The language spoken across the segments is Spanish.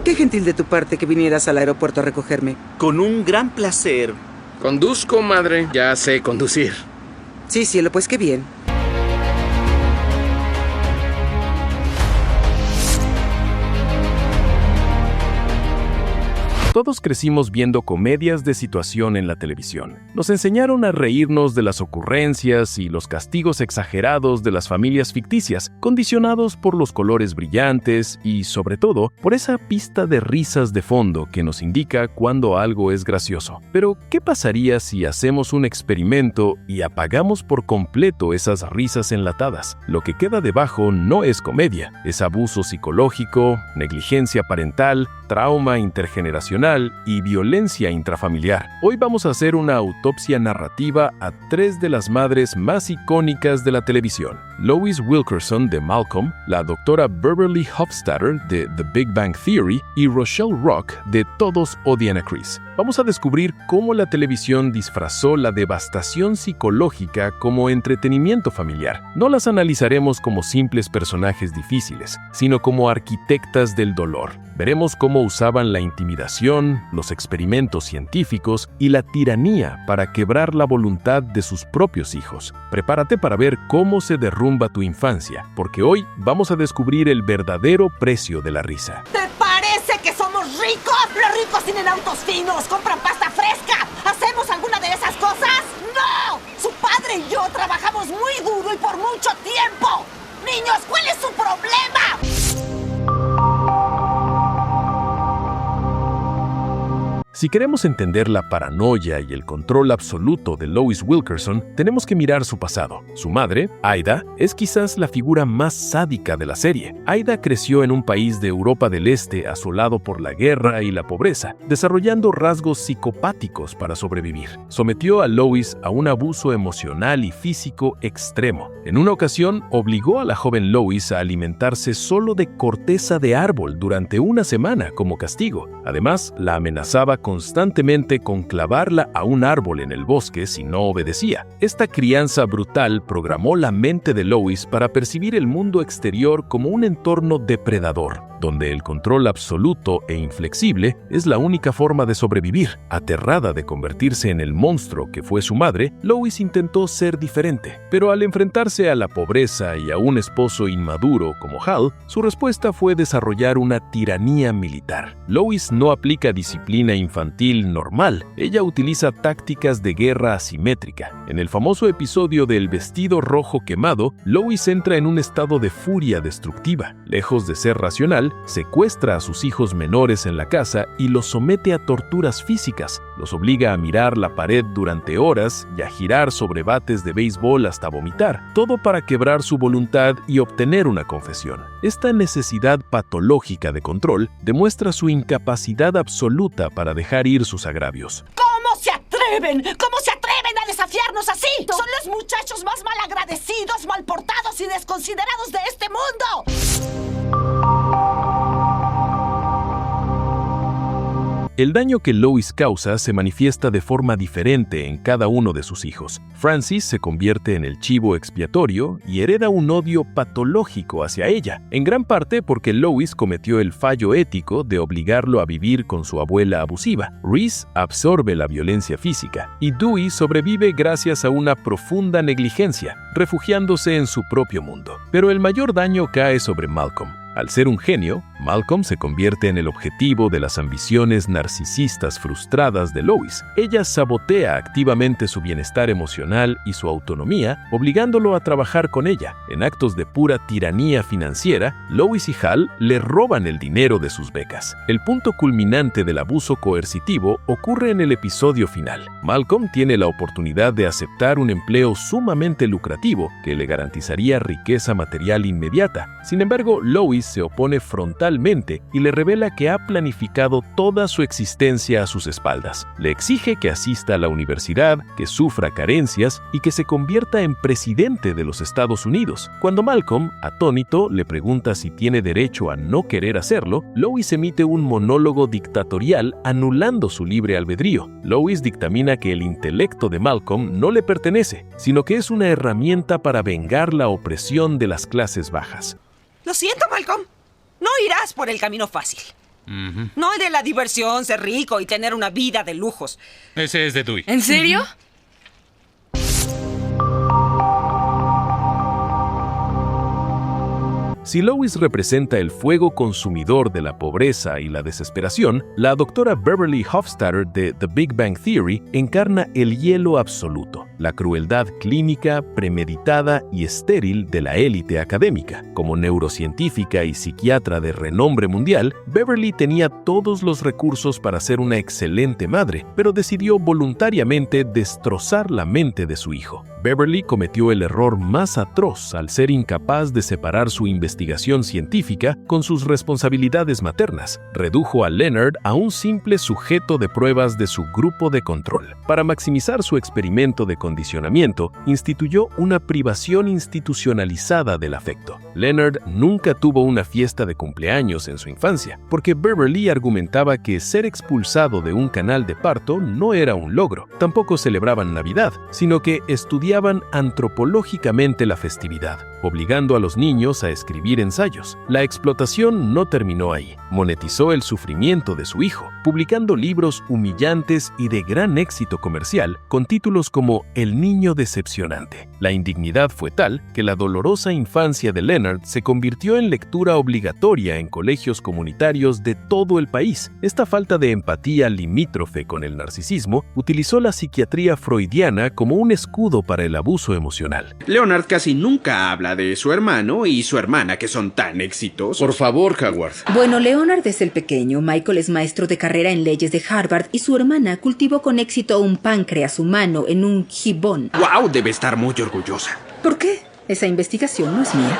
Qué gentil de tu parte que vinieras al aeropuerto a recogerme. Con un gran placer. Conduzco, madre. Ya sé conducir. Sí, cielo, pues qué bien. Todos crecimos viendo comedias de situación en la televisión. Nos enseñaron a reírnos de las ocurrencias y los castigos exagerados de las familias ficticias, condicionados por los colores brillantes y, sobre todo, por esa pista de risas de fondo que nos indica cuando algo es gracioso. Pero, ¿qué pasaría si hacemos un experimento y apagamos por completo esas risas enlatadas? Lo que queda debajo no es comedia, es abuso psicológico, negligencia parental, trauma intergeneracional y violencia intrafamiliar. Hoy vamos a hacer una autopsia narrativa a 3 de las madres más icónicas de la televisión: Lois Wilkerson de Malcolm, la doctora Beverly Hofstadter de The Big Bang Theory y Rochelle Rock de Todos odian a Chris. Vamos a descubrir cómo la televisión disfrazó la devastación psicológica como entretenimiento familiar. No las analizaremos como simples personajes difíciles, sino como arquitectas del dolor. Veremos cómo usaban la intimidación, los experimentos científicos y la tiranía para quebrar la voluntad de sus propios hijos. Prepárate para ver cómo se derrumba tu infancia, porque hoy vamos a descubrir el verdadero precio de la risa. ¿Te parece que somos ricos? Los ricos tienen autos finos, compran pasta fresca. ¿Hacemos alguna de esas cosas? ¡No! Su padre y yo trabajamos muy duro y por mucho tiempo. Niños, ¿cuál es su problema? Si queremos entender la paranoia y el control absoluto de Lois Wilkerson, tenemos que mirar su pasado. Su madre, Ida, es quizás la figura más sádica de la serie. Ida creció en un país de Europa del Este asolado por la guerra y la pobreza, desarrollando rasgos psicopáticos para sobrevivir. Sometió a Lois a un abuso emocional y físico extremo. En una ocasión, obligó a la joven Lois a alimentarse solo de corteza de árbol durante una semana como castigo. Además, la amenazaba constantemente con clavarla a un árbol en el bosque si no obedecía. Esta crianza brutal programó la mente de Lois para percibir el mundo exterior como un entorno depredador, donde el control absoluto e inflexible es la única forma de sobrevivir. Aterrada de convertirse en el monstruo que fue su madre, Lois intentó ser diferente, pero al enfrentarse a la pobreza y a un esposo inmaduro como Hal, su respuesta fue desarrollar una tiranía militar. Lois no aplica disciplina infantil normal, ella utiliza tácticas de guerra asimétrica. En el famoso episodio del vestido rojo quemado, Lois entra en un estado de furia destructiva. Lejos de ser racional, secuestra a sus hijos menores en la casa y los somete a torturas físicas. Los obliga a mirar la pared durante horas y a girar sobre bates de béisbol hasta vomitar, todo para quebrar su voluntad y obtener una confesión. Esta necesidad patológica de control demuestra su incapacidad absoluta para dejar ir sus agravios. ¿Cómo se atreven? ¿Cómo se atreven a desafiarnos así? Son los muchachos más malagradecidos, malportados y desconsiderados de este mundo. El daño que Lois causa se manifiesta de forma diferente en cada uno de sus hijos. Francis se convierte en el chivo expiatorio y hereda un odio patológico hacia ella, en gran parte porque Lois cometió el fallo ético de obligarlo a vivir con su abuela abusiva. Reese absorbe la violencia física y Dewey sobrevive gracias a una profunda negligencia, refugiándose en su propio mundo. Pero el mayor daño cae sobre Malcolm. Al ser un genio, Malcolm se convierte en el objetivo de las ambiciones narcisistas frustradas de Lois. Ella sabotea activamente su bienestar emocional y su autonomía, obligándolo a trabajar con ella. En actos de pura tiranía financiera, Lois y Hal le roban el dinero de sus becas. El punto culminante del abuso coercitivo ocurre en el episodio final. Malcolm tiene la oportunidad de aceptar un empleo sumamente lucrativo que le garantizaría riqueza material inmediata. Sin embargo, Lois se opone frontalmente y le revela que ha planificado toda su existencia a sus espaldas. Le exige que asista a la universidad, que sufra carencias y que se convierta en presidente de los Estados Unidos. Cuando Malcolm, atónito, le pregunta si tiene derecho a no querer hacerlo, Lois emite un monólogo dictatorial anulando su libre albedrío. Lois dictamina que el intelecto de Malcolm no le pertenece, sino que es una herramienta para vengar la opresión de las clases bajas. Lo siento, Malcolm. No irás por el camino fácil. No de la diversión, ser rico y tener una vida de lujos. Ese es de Dewey. ¿En serio? Si Lois representa el fuego consumidor de la pobreza y la desesperación, la doctora Beverly Hofstadter de The Big Bang Theory encarna el hielo absoluto, la crueldad clínica, premeditada y estéril de la élite académica. Como neurocientífica y psiquiatra de renombre mundial, Beverly tenía todos los recursos para ser una excelente madre, pero decidió voluntariamente destrozar la mente de su hijo. Beverly cometió el error más atroz al ser incapaz de separar su investigación científica con sus responsabilidades maternas. Redujo a Leonard a un simple sujeto de pruebas de su grupo de control. Para maximizar su experimento de condicionamiento, instituyó una privación institucionalizada del afecto. Leonard nunca tuvo una fiesta de cumpleaños en su infancia, porque Beverly argumentaba que ser expulsado de un canal de parto no era un logro. Tampoco celebraban Navidad, sino que estudiaban antropológicamente la festividad, obligando a los niños a escribir ensayos. La explotación no terminó ahí. Monetizó el sufrimiento de su hijo, publicando libros humillantes y de gran éxito comercial con títulos como El niño decepcionante. La indignidad fue tal que la dolorosa infancia de Leonard se convirtió en lectura obligatoria en colegios comunitarios de todo el país. Esta falta de empatía limítrofe con el narcisismo utilizó la psiquiatría freudiana como un escudo para el abuso emocional. Leonard casi nunca habla de su hermano y su hermana, que son tan exitosos. Por favor, Howard. Bueno, Leonard es el pequeño, Michael es maestro de carrera en leyes de Harvard y su hermana cultivó con éxito un páncreas humano en un gibón. ¡Wow! Debe estar muy orgullosa. ¿Por qué? Esa investigación no es mía.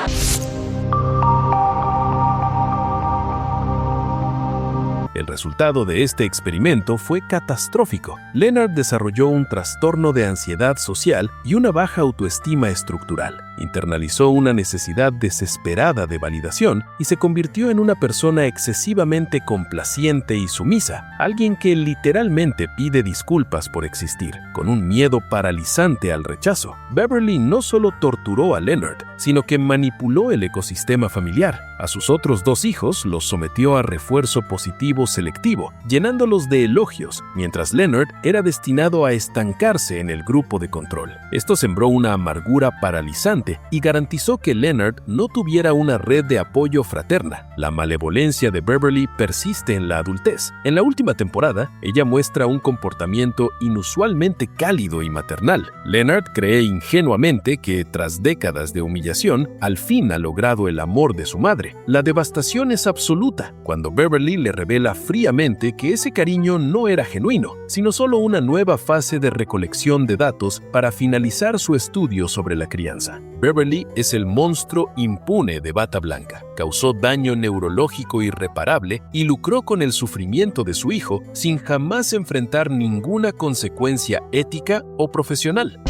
El resultado de este experimento fue catastrófico. Leonard desarrolló un trastorno de ansiedad social y una baja autoestima estructural. Internalizó una necesidad desesperada de validación y se convirtió en una persona excesivamente complaciente y sumisa, alguien que literalmente pide disculpas por existir, con un miedo paralizante al rechazo. Beverly no solo torturó a Leonard, sino que manipuló el ecosistema familiar. A sus otros dos hijos los sometió a refuerzo positivo selectivo, llenándolos de elogios, mientras Leonard era destinado a estancarse en el grupo de control. Esto sembró una amargura paralizante y garantizó que Leonard no tuviera una red de apoyo fraterna. La malevolencia de Beverly persiste en la adultez. En la última temporada, ella muestra un comportamiento inusualmente cálido y maternal. Leonard cree ingenuamente que, tras décadas de humillación, al fin ha logrado el amor de su madre. La devastación es absoluta cuando Beverly le revela fríamente que ese cariño no era genuino, sino solo una nueva fase de recolección de datos para finalizar su estudio sobre la crianza. Beverly es el monstruo impune de bata blanca. Causó daño neurológico irreparable y lucró con el sufrimiento de su hijo sin jamás enfrentar ninguna consecuencia ética o profesional.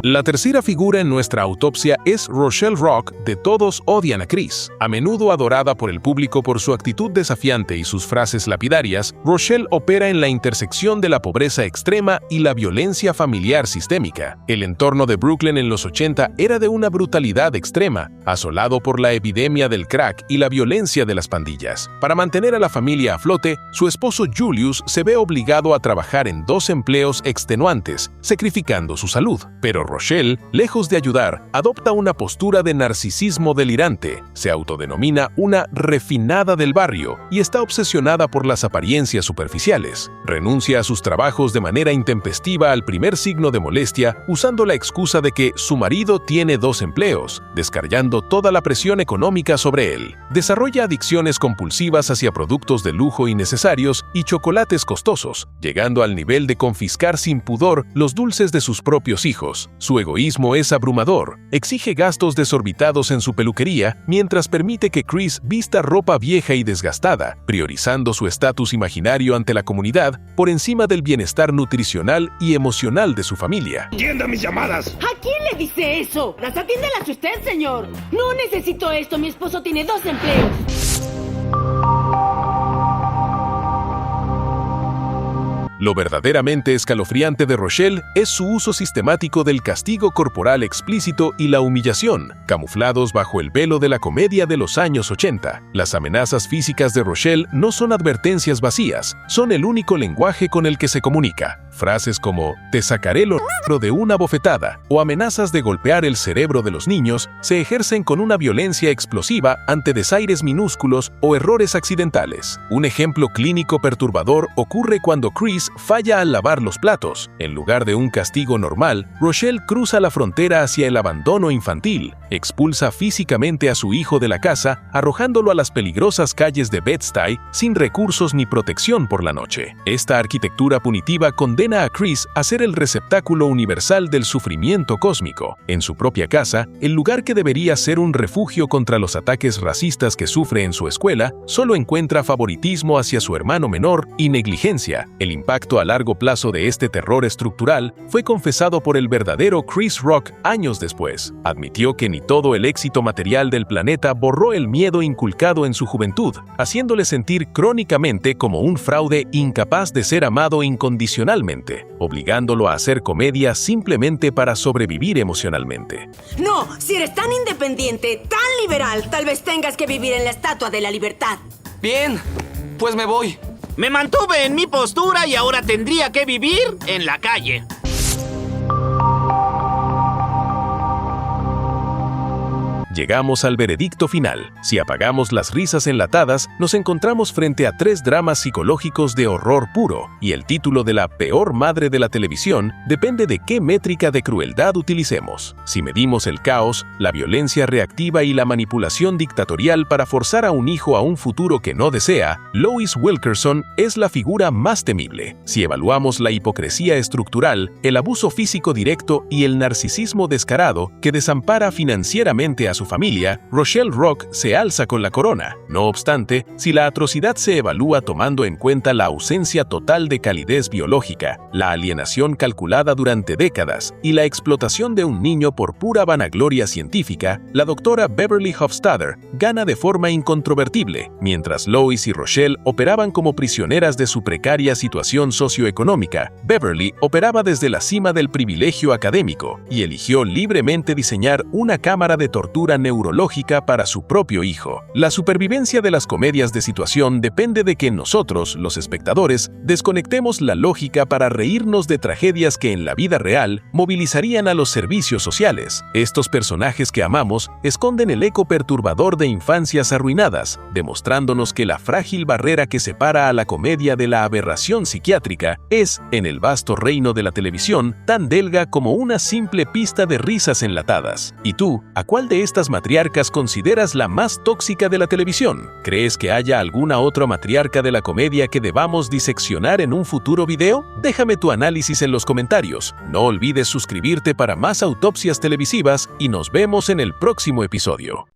La tercera figura en nuestra autopsia es Rochelle Rock de Todos odian a Chris. A menudo adorada por el público por su actitud desafiante y sus frases lapidarias, Rochelle opera en la intersección de la pobreza extrema y la violencia familiar sistémica. El entorno de Brooklyn en los 80 era de una brutalidad extrema, asolado por la epidemia del crack y la violencia de las pandillas. Para mantener a la familia a flote, su esposo Julius se ve obligado a trabajar en 2 empleos extenuantes, sacrificando su salud. Pero Rochelle, lejos de ayudar, adopta una postura de narcisismo delirante, se autodenomina una refinada del barrio y está obsesionada por las apariencias superficiales. Renuncia a sus trabajos de manera intempestiva al primer signo de molestia, usando la excusa de que su marido tiene 2 empleos, descargando toda la presión económica sobre él. Desarrolla adicciones compulsivas hacia productos de lujo innecesarios y chocolates costosos, llegando al nivel de confiscar sin pudor los dulces de sus propios hijos. Su egoísmo es abrumador, exige gastos desorbitados en su peluquería mientras permite que Chris vista ropa vieja y desgastada, priorizando su estatus imaginario ante la comunidad por encima del bienestar nutricional y emocional de su familia. ¡Atienda mis llamadas! ¿A quién le dice eso? Las atiéndelas usted, señor. No necesito esto, mi esposo tiene 2 empleos. Lo verdaderamente escalofriante de Rochelle es su uso sistemático del castigo corporal explícito y la humillación, camuflados bajo el velo de la comedia de los años 80. Las amenazas físicas de Rochelle no son advertencias vacías, son el único lenguaje con el que se comunica. Frases como «te sacaré el orro de una bofetada» o amenazas de golpear el cerebro de los niños se ejercen con una violencia explosiva ante desaires minúsculos o errores accidentales. Un ejemplo clínico perturbador ocurre cuando Chris falla al lavar los platos. En lugar de un castigo normal, Rochelle cruza la frontera hacia el abandono infantil, expulsa físicamente a su hijo de la casa, arrojándolo a las peligrosas calles de Bed-Stuy sin recursos ni protección por la noche. Esta arquitectura punitiva condena a Chris a ser el receptáculo universal del sufrimiento cósmico. En su propia casa, el lugar que debería ser un refugio contra los ataques racistas que sufre en su escuela, solo encuentra favoritismo hacia su hermano menor y negligencia. El impacto a largo plazo de este terror estructural fue confesado por el verdadero Chris Rock años después. Admitió que ni todo el éxito material del planeta borró el miedo inculcado en su juventud, haciéndole sentir crónicamente como un fraude incapaz de ser amado incondicionalmente, obligándolo a hacer comedia simplemente para sobrevivir emocionalmente. No, si eres tan independiente, tan liberal, tal vez tengas que vivir en la Estatua de la Libertad. Bien, pues me voy. Me mantuve en mi postura y ahora tendría que vivir en la calle. Llegamos al veredicto final. Si apagamos las risas enlatadas, nos encontramos frente a 3 dramas psicológicos de horror puro, y el título de la peor madre de la televisión depende de qué métrica de crueldad utilicemos. Si medimos el caos, la violencia reactiva y la manipulación dictatorial para forzar a un hijo a un futuro que no desea, Lois Wilkerson es la figura más temible. Si evaluamos la hipocresía estructural, el abuso físico directo y el narcisismo descarado que desampara financieramente a su familia, Rochelle Rock se alza con la corona. No obstante, si la atrocidad se evalúa tomando en cuenta la ausencia total de calidez biológica, la alienación calculada durante décadas y la explotación de un niño por pura vanagloria científica, la doctora Beverly Hofstadter gana de forma incontrovertible, mientras Lois y Rochelle operaban como prisioneras de su precaria situación socioeconómica. Beverly operaba desde la cima del privilegio académico y eligió libremente diseñar una cámara de tortura neurológica para su propio hijo. La supervivencia de las comedias de situación depende de que nosotros, los espectadores, desconectemos la lógica para reírnos de tragedias que en la vida real movilizarían a los servicios sociales. Estos personajes que amamos esconden el eco perturbador de infancias arruinadas, demostrándonos que la frágil barrera que separa a la comedia de la aberración psiquiátrica es, en el vasto reino de la televisión, tan delga como una simple pista de risas enlatadas. ¿Y tú, a cuál de estas matriarcas consideras la más tóxica de la televisión? ¿Crees que haya alguna otra matriarca de la comedia que debamos diseccionar en un futuro video? Déjame tu análisis en los comentarios. No olvides suscribirte para más autopsias televisivas y nos vemos en el próximo episodio.